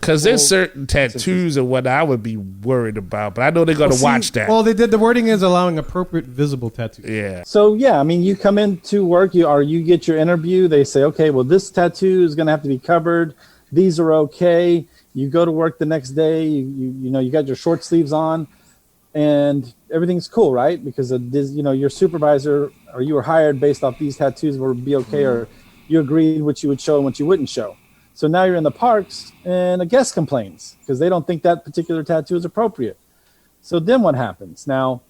Because there's certain tattoos and what I would be worried about, but I know they're going to watch that. Well, the wording is allowing appropriate visible tattoos. Yeah. So yeah, I mean, you come into work, you get your interview. They say, okay, well, this tattoo is going to have to be covered. These are okay. You go to work the next day. You got your short sleeves on, and everything's cool, right? Because your supervisor or you were hired based off these tattoos would be okay, or you agreed what you would show and what you wouldn't show. So now you're in the parks and a guest complains because they don't think that particular tattoo is appropriate. So then what happens? Now,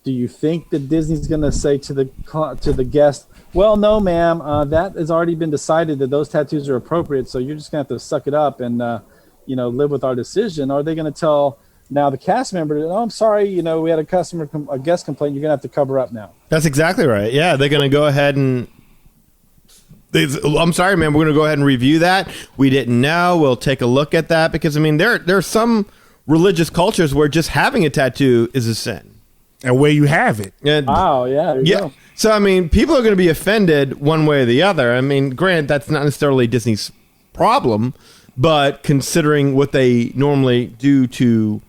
do you think that Disney's going to say to the guest, well, no, ma'am, that has already been decided that those tattoos are appropriate, so you're just going to have to suck it up and live with our decision? Or are they going to tell now the cast member, oh, I'm sorry, we had a guest complaint, you're going to have to cover up now? That's exactly right. Yeah, they're going to go ahead and I'm sorry, man. We're going to go ahead and review that. We didn't know. We'll take a look at that because, I mean, there are some religious cultures where just having a tattoo is a sin. And where you have it. And, wow, yeah. There you go. So, I mean, people are going to be offended one way or the other. I mean, granted, that's not necessarily Disney's problem, but considering what they normally do to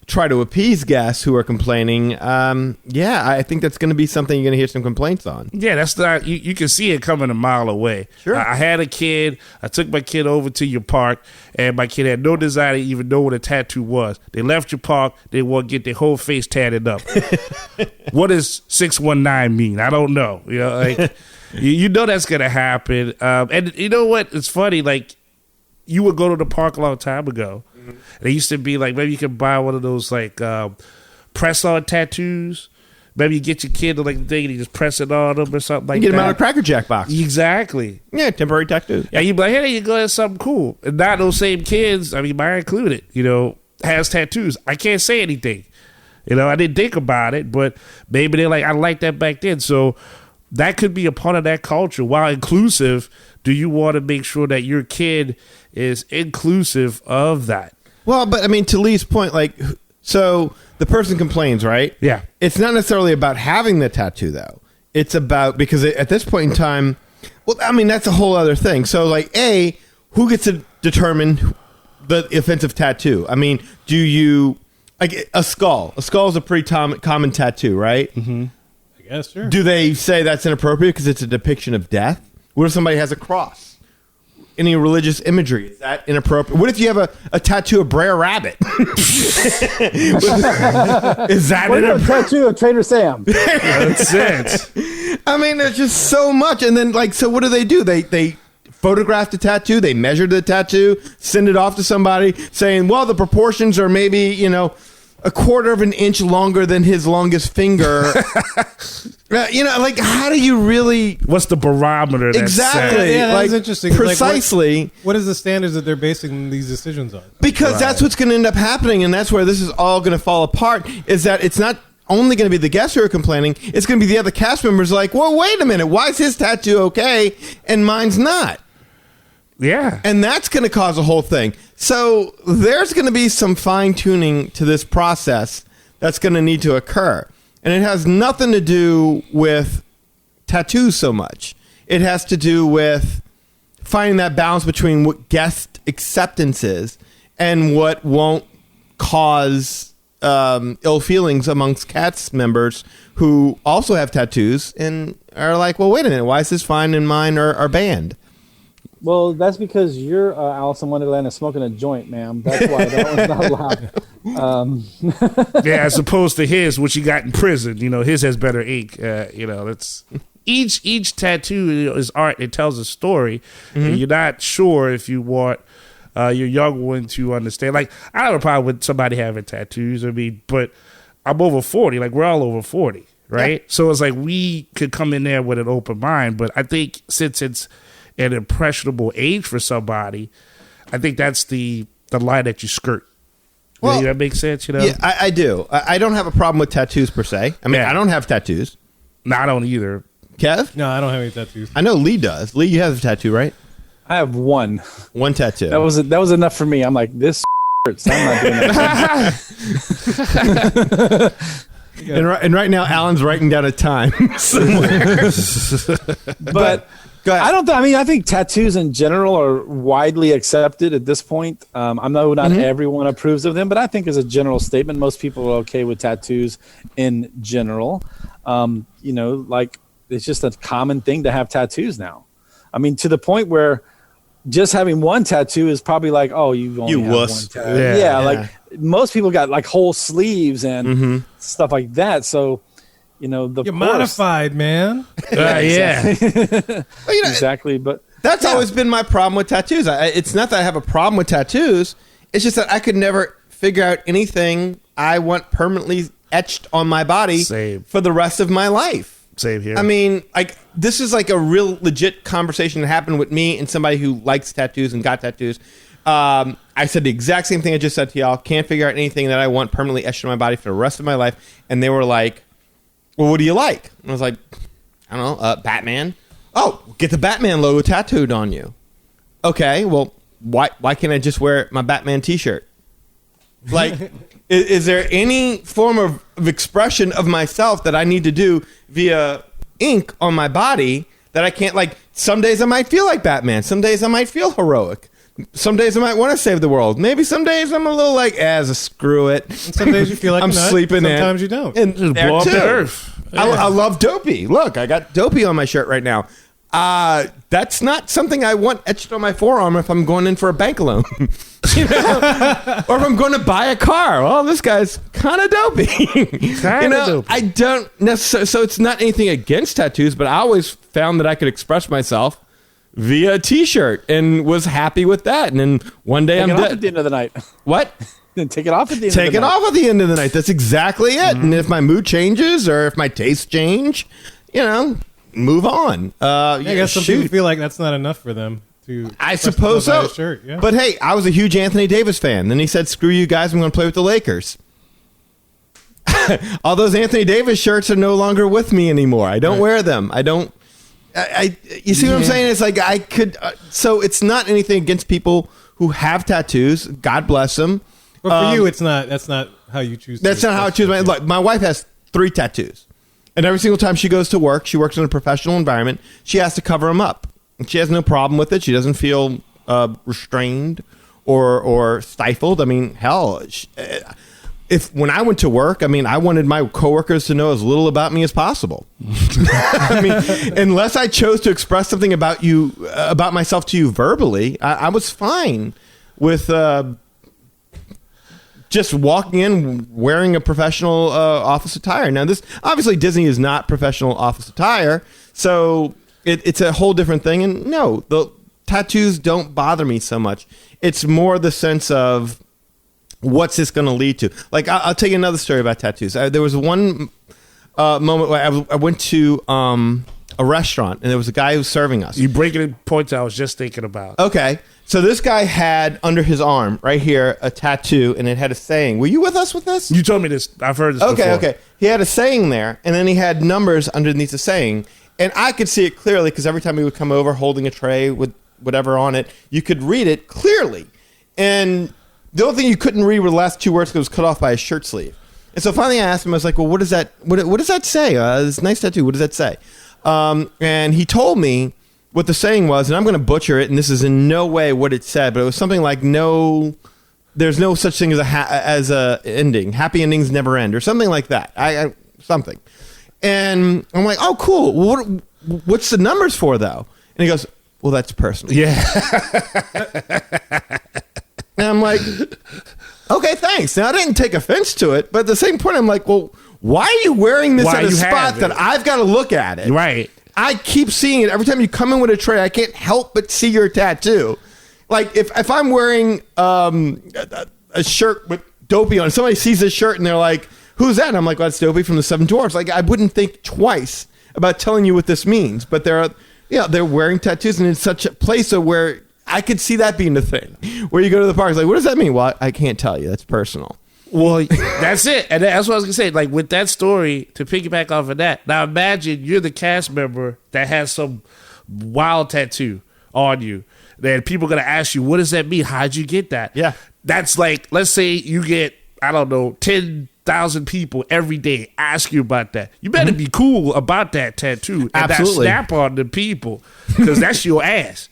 try to appease guests who are complaining, I think that's going to be something you're going to hear some complaints on. Yeah, that's not, you can see it coming a mile away. Sure. I had a kid, I took my kid over to your park, and my kid had no desire to even know what a tattoo was. They left your park, they want to get their whole face tatted up. What does 619 mean? I don't know. You know that's going to happen. And you know what? It's funny, like, you would go to the park a long time ago. Mm-hmm. They used to be like, maybe you could buy one of those like press-on tattoos. Maybe you get your kid to like the thing and you just press it on them or something like that. You get them out of a Cracker Jack box. Exactly. Yeah, temporary tattoo. Yeah, you'd be like, hey, there you go, that's something cool. And not those same kids, I mean, mine included, has tattoos. I can't say anything. I didn't think about it, but maybe they're like, I liked that back then. So that could be a part of that culture. While inclusive, do you want to make sure that your kid is inclusive of that? Well, but I mean, to Lee's point, like, so the person complains, right? Yeah. It's not necessarily about having the tattoo, though. It's about, because at this point in time, well, I mean, that's a whole other thing. So, like, who gets to determine the offensive tattoo? I mean, do you, like, a skull? A skull is a pretty common tattoo, right? Mm-hmm. I guess, sure. Do they say that's inappropriate because it's a depiction of death? What if somebody has a cross? Any religious imagery? Is that inappropriate? What if you have a tattoo of Brer Rabbit? Is that a tattoo of Trader Sam? That's it. I mean, there's just so much. And then, like, so what do? They photograph the tattoo, they measure the tattoo, send it off to somebody saying, well, the proportions are maybe, a quarter of an inch longer than his longest finger. Like, how do you really... What's the barometer? Exactly. Yeah, that's interesting. Precisely. Like, what is the standards that they're basing these decisions on? Because that's what's going to end up happening, and that's where this is all going to fall apart, is that it's not only going to be the guests who are complaining, it's going to be the other cast members like, well, wait a minute, why is his tattoo okay and mine's not? Yeah. And that's going to cause a whole thing. So there's going to be some fine-tuning to this process that's going to need to occur. And it has nothing to do with tattoos so much. It has to do with finding that balance between what guest acceptance is and what won't cause ill feelings amongst cast members who also have tattoos and are like, well, wait a minute, why is this fine and mine are banned? Well, that's because you're Alice in Wonderland is smoking a joint, ma'am. That's why that one's not allowed. Yeah, as opposed to his, which he got in prison. His has better ink. That's each tattoo is art. It tells a story, and you're not sure if you want your young one to understand. Like, I don't have a problem with somebody having tattoos. I mean, but I'm over 40. Like, we're all over 40, right? Yeah. So it's like we could come in there with an open mind. But I think since it's an impressionable age for somebody, I think that's the line that you skirt. Well, that makes sense, Yeah, I do. I don't have a problem with tattoos per se. I mean, I don't have tattoos. No, I don't either. Kev? No, I don't have any tattoos. I know Lee does. Lee, you have a tattoo, right? I have one. One tattoo. That was enough for me. I'm like, this hurts. I'm not doing that. And right now, Alan's writing down a time somewhere. But Go ahead. I think tattoos in general are widely accepted at this point. I know not everyone approves of them, but I think as a general statement, most people are okay with tattoos in general. Like it's just a common thing to have tattoos now. I mean, to the point where just having one tattoo is probably like, oh, you only have wuss. one tattoo. Yeah, like most people got like whole sleeves and stuff like that. So, You're modified, man. Exactly. But that's always been my problem with tattoos. It's not that I have a problem with tattoos. It's just that I could never figure out anything I want permanently etched on my body for the rest of my life. Same here. I mean, this is like a real legit conversation that happened with me and somebody who likes tattoos and got tattoos. I said the exact same thing I just said to y'all. Can't figure out anything that I want permanently etched on my body for the rest of my life. And they were like, well, what do you like? And I was like, I don't know, Batman. Oh, get the Batman logo tattooed on you. Okay, well, why can't I just wear my Batman t-shirt? Like, is there any form of expression of myself that I need to do via ink on my body that I can't, like, some days I might feel like Batman. Some days I might feel heroic. Some days I might want to save the world. Maybe some days I'm a little like, screw it. And some days you feel like I'm a nut, sleeping in. Sometimes you don't. And Just there blow up too. the earth. I love Dopey. Look, I got Dopey on my shirt right now. That's not something I want etched on my forearm if I'm going in for a bank loan. Or if I'm going to buy a car. Well, this guy's kind of dopey. Dopey. I don't necessarily. So it's not anything against tattoos, but I always found that I could express myself via a t-shirt and was happy with that. And then one day take I'm it off dead. at the end of the night. What? Then take it off at the end. Take of the it night. off at the end of the night. That's exactly it. And if my mood changes or if my tastes change, move on. I guess some people feel like that's not enough for them to. I suppose so. Shirt, yeah. But hey, I was a huge Anthony Davis fan. Then he said, "Screw you guys, I'm going to play with the Lakers." All those Anthony Davis shirts are no longer with me anymore. I don't wear them. I don't. You see what I'm saying? It's like I could. So it's not anything against people who have tattoos. God bless them. But for you, it's not. That's not how you choose. That's not how I choose my. Look, my wife has 3 tattoos, and every single time she goes to work, she works in a professional environment. She has to cover them up. And she has no problem with it. She doesn't feel restrained or stifled. I mean, hell, if when I went to work, I mean, I wanted my coworkers to know as little about me as possible. I mean, unless I chose to express something about you, about myself to you verbally, I was fine with just walking in wearing a professional office attire. Now, this obviously Disney is not professional office attire, so it's a whole different thing. And no, the tattoos don't bother me so much. It's more the sense of what's this going to lead to? Like, I'll tell you another story about tattoos. There was one moment where I went to a restaurant, and there was a guy who was serving us. You breaking in points I was just thinking about. Okay. So this guy had under his arm, right here, a tattoo, and it had a saying. Were you with us with this? You told me this. I've heard this before. Okay. He had a saying there, and then he had numbers underneath the saying. And I could see it clearly, because every time he would come over holding a tray with whatever on it, you could read it clearly. And the only thing you couldn't read were the last 2 words because it was cut off by his shirt sleeve. And so finally I asked him, I was like, well, what does that say? This nice tattoo, what does that say? And he told me what the saying was, and I'm going to butcher it, and this is in no way what it said, but it was something like, there's no such thing as a ending. Happy endings never end, or something like that. Something. And I'm like, oh, cool. Well, what's the numbers for, though? And he goes, well, that's personal. Yeah. And I'm like, okay, thanks. Now, I didn't take offense to it, but at the same point, I'm like, well, why are you wearing this at a spot that I've got to look at it? Right. I keep seeing it. Every time you come in with a tray, I can't help but see your tattoo. Like, if I'm wearing a shirt with Dopey on, somebody sees this shirt and they're like, who's that? And I'm like, well, that's Dopey from the Seven Dwarfs. Like, I wouldn't think twice about telling you what this means, but they're wearing tattoos, and it's such a place where I could see that being the thing. Where you go to the park, it's like, what does that mean? Well, I can't tell you. That's personal. Well, that's it. And that's what I was going to say. Like, with that story, to piggyback off of that, now imagine you're the cast member that has some wild tattoo on you. Then people are going to ask you, what does that mean? How'd you get that? Yeah. That's like, let's say you get, I don't know, 10 1,000 people every day ask you about that. You better be cool about that tattoo and Absolutely. not snap on the people, because that's your ass.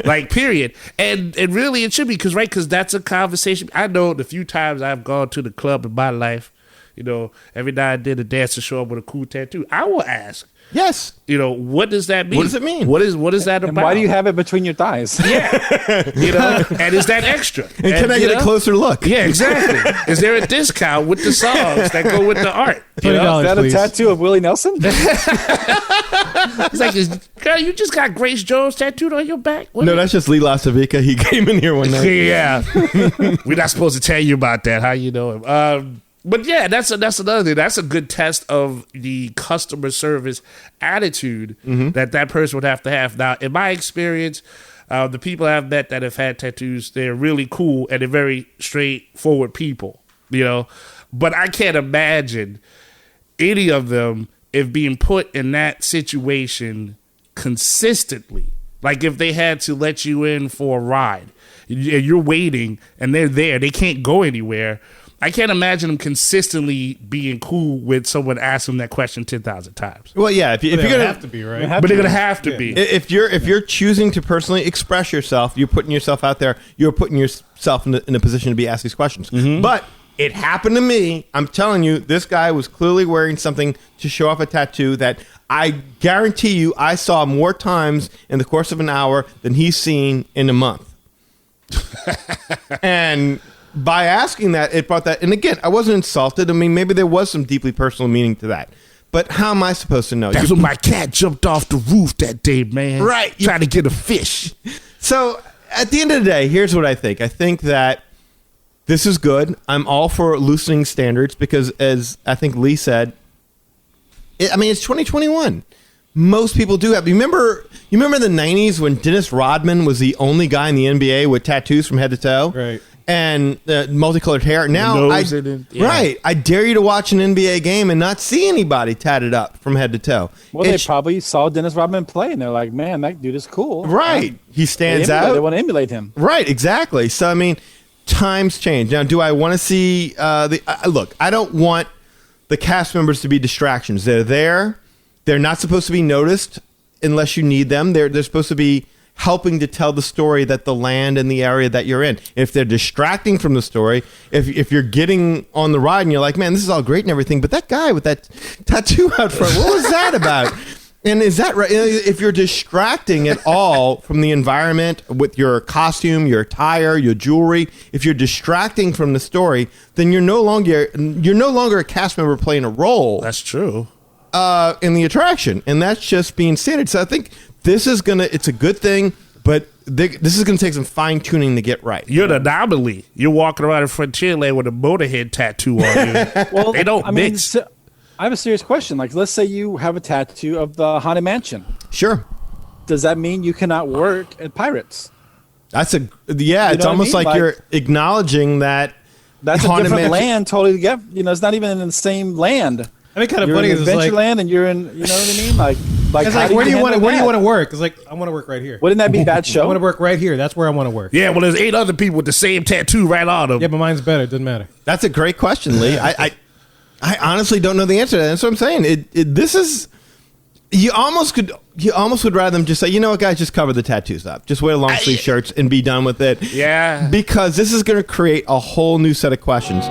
Like, period. And really it should be, because that's a conversation. I know the few times I've gone to the club in my life, every now and then a dancer show up with a cool tattoo, I will ask. Yes. What does that mean? What does it mean? What is that about? And why do you have it between your thighs? Yeah. And is that extra? And can I get a closer look? Yeah, exactly. Is there a discount with the songs that go with the art? $20, Is that please. a tattoo of Willie Nelson? It's like, girl, you just got Grace Jones tattooed on your back? What? No, that's just Lee Lasavica. He came in here one night. Yeah. We're not supposed to tell you about that. How you know him? But yeah, that's another thing. That's a good test of the customer service attitude that person would have to have. Now, in my experience, the people I've met that have had tattoos, they're really cool and they're very straightforward people, But I can't imagine any of them if being put in that situation consistently. Like if they had to let you in for a ride, you're waiting and they're there, they can't go anywhere. I can't imagine them consistently being cool with someone asking that question 10,000 times. Well, yeah, if you're gonna have to be, right? But they're gonna have to be. If you're choosing to personally express yourself, you're putting yourself out there. You're putting yourself in a position to be asked these questions. But it happened to me. I'm telling you, this guy was clearly wearing something to show off a tattoo that I guarantee you I saw more times in the course of an hour than he's seen in a month. And by asking that, it brought that. And again, I wasn't insulted. I mean, maybe there was some deeply personal meaning to that. But how am I supposed to know? That's when my cat jumped off the roof that day, man. Right. Trying to get a fish. So at the end of the day, here's what I think. I think that this is good. I'm all for loosening standards because, as I think Lee said, it's 2021. Most people do have. You remember the 90s when Dennis Rodman was the only guy in the NBA with tattoos from head to toe? Right. And multicolored hair. Now, right. I dare you to watch an NBA game and not see anybody tatted up from head to toe. Well, they probably saw Dennis Rodman play, and they're like, man, that dude is cool. Right. He stands out. They want to emulate him. Right, exactly. So, times change. Now, do I want to see look, I don't want the cast members to be distractions. They're there. They're not supposed to be noticed unless you need them. They're supposed to be helping to tell the story that the land and the area that you're in. If they're distracting from the story, if you're getting on the ride and you're like, man, this is all great and everything, but that guy with that tattoo out front, what was that about? And is that right? If you're distracting at all from the environment with your costume, your attire, your jewelry, if you're distracting from the story, then you're no longer a cast member playing a role. That's true. In the attraction, and that's just being standard. So I think it's a good thing, but this is gonna take some fine tuning to get right. You're an anomaly. You're walking around in Frontierland with a Motorhead tattoo on you. Well, they don't mix. I have a serious question. Like, let's say you have a tattoo of the Haunted Mansion. Sure. Does that mean you cannot work at Pirates? It's almost like you're acknowledging that that's a different land totally. It's not even in the same land. Kind of you're funny. in Adventureland, and you're in. You know what I mean? Like it's like where do you want to work? It's like I want to work right here. Wouldn't that be a bad show? I want to work right here. That's where I want to work. Yeah, well, there's 8 other people with the same tattoo right on them. Yeah, but mine's better. It doesn't matter. That's a great question, Lee. I honestly don't know the answer to that. That's what I'm saying. This is. You almost would rather them just say, you know what, guys, just cover the tattoos up. Just wear long sleeve shirts and be done with it. Yeah. Because this is going to create a whole new set of questions.